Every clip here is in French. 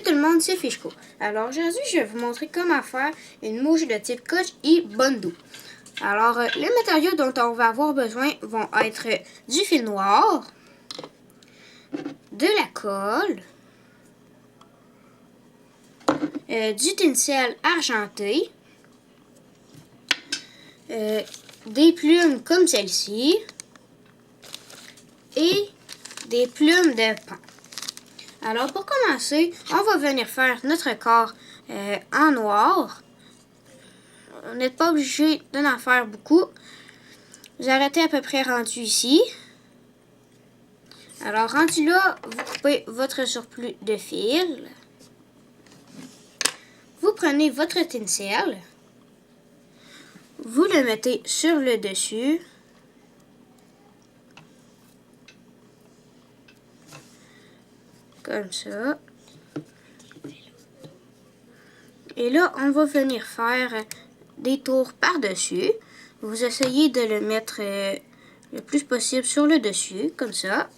Tout le monde, c'est Fichko. Alors aujourd'hui, je vais vous montrer comment faire une mouche de type Koch et Bondo. Alors, les matériaux dont on va avoir besoin vont être du fil noir, de la colle, du tinsel argenté, des plumes comme celle-ci et des plumes de pain. Alors, pour commencer, on va venir faire notre corps en noir. Vous n'êtes pas obligé d'en faire beaucoup. Vous arrêtez à peu près rendu ici. Alors, rendu là, vous coupez votre surplus de fil. Vous prenez votre tinsel. Vous le mettez sur le dessus. Comme ça. Et là, on va venir faire des tours par-dessus. Vous essayez de le mettre le plus possible sur le dessus, comme ça.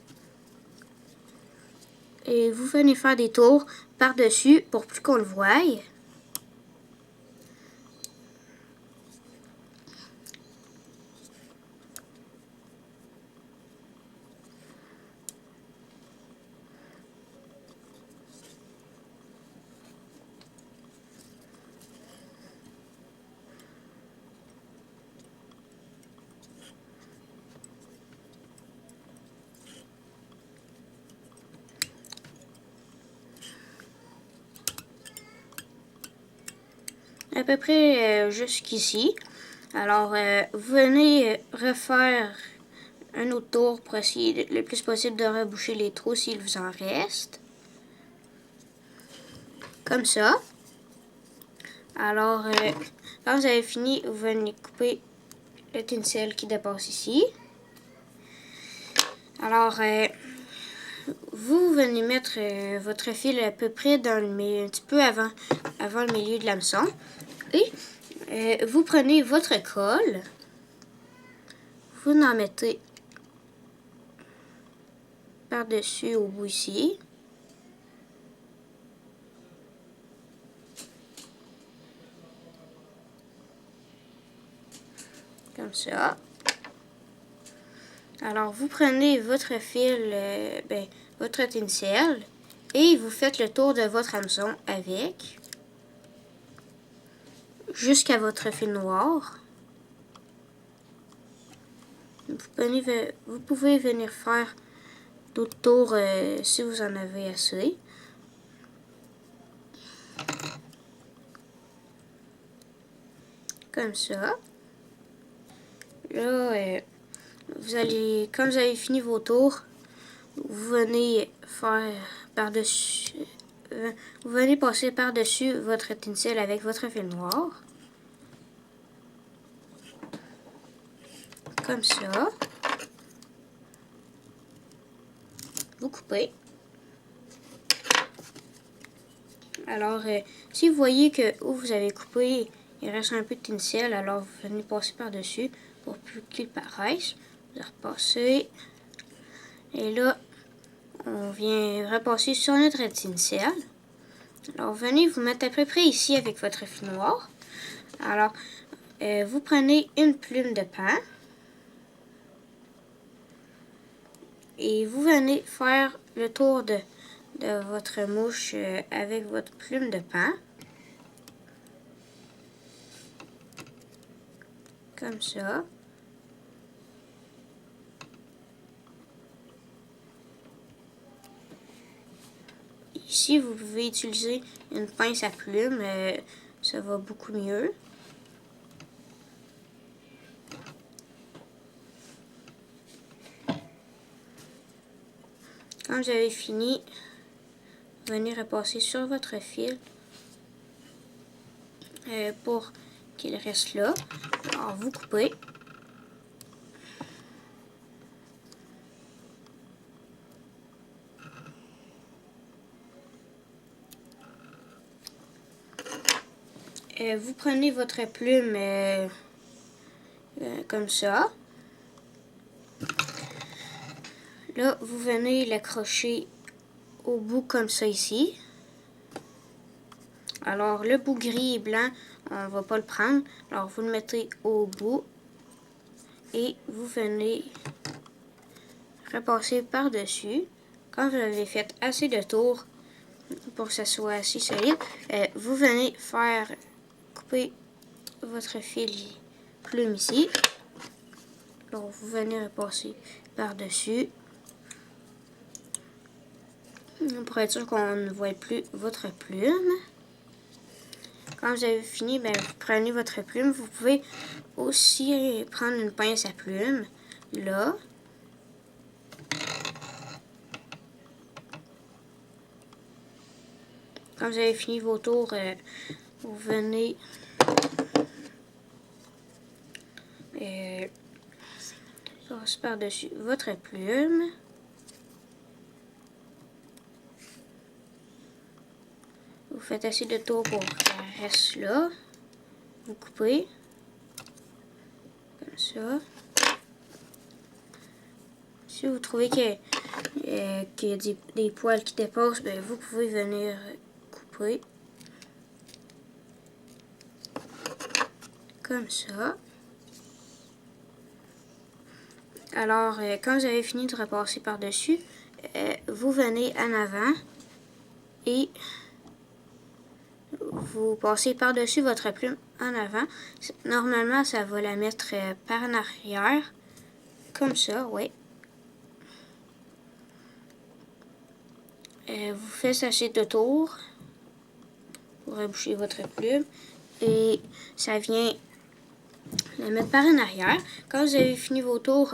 Et vous venez faire des tours par-dessus pour plus qu'on le voie. À peu près jusqu'ici. Alors, vous venez refaire un autre tour pour essayer le plus possible de reboucher les trous s'il vous en reste. Comme ça. Alors, quand vous avez fini, vous venez couper le tinsel qui dépasse ici. Alors, vous venez mettre votre fil à peu près dans le milieu, un petit peu avant le milieu de l'hameçon. Et vous prenez votre colle. Vous en mettez par-dessus au bout ici. Comme ça. Alors, vous prenez votre fil, votre tinsel, et vous faites le tour de votre hameçon avec, jusqu'à votre fil noir. Vous pouvez venir faire d'autres tours si vous en avez assez. Comme ça. Là, quand vous avez fini vos tours, vous venez faire par-dessus, vous venez passer par-dessus votre tinsel avec votre fil noir. Comme ça. Vous coupez. Alors, si vous voyez que où vous avez coupé, il reste un peu de tinsel, alors vous venez passer par-dessus pour plus qu'il paraisse. Vous repassez. Et là, on vient repasser sur notre tinsel. Alors, venez vous mettre à peu près ici avec votre fil noir. Alors, vous prenez une plume de pain. Et vous venez faire le tour de votre mouche avec votre plume de pain. Comme ça. Ici, vous pouvez utiliser une pince à plume, ça va beaucoup mieux. Quand vous avez fini, venez repasser sur votre fil pour qu'il reste là. Alors, vous coupez. Vous prenez votre plume comme ça. Là, vous venez l'accrocher au bout comme ça ici. Alors, le bout gris et blanc, on ne va pas le prendre. Alors, vous le mettez au bout et vous venez repasser par-dessus. Quand vous avez fait assez de tours pour que ça soit assez solide, vous venez faire couper votre fil plume ici. Alors, vous venez repasser par-dessus pour être sûr qu'on ne voit plus votre plume. Quand vous avez fini, ben, vous prenez votre plume. Vous pouvez aussi prendre une pince à plume, là. Quand vous avez fini vos tours, vous venez passer par-dessus votre plume. Vous faites assez de tours pour qu'elle reste là. Vous coupez. Comme ça. Si vous trouvez qu'il y a des poils qui dépassent, ben, vous pouvez venir couper. Comme ça. Alors, quand vous avez fini de repasser par-dessus, vous venez en avant et vous passez par-dessus votre plume en avant. Normalement, ça va la mettre par en arrière. Comme ça, oui. Vous faites assez de tours pour reboucher votre plume. Et ça vient la mettre par en arrière. Quand vous avez fini vos tours,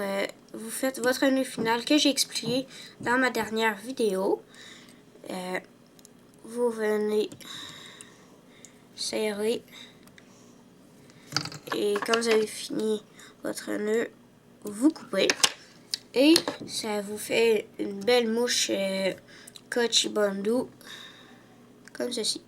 vous faites votre nœud final que j'ai expliqué dans ma dernière vidéo. Vous venez serrer. Et quand vous avez fini votre nœud, vous coupez. Et ça vous fait une belle mouche Kochi Bandu, comme ceci.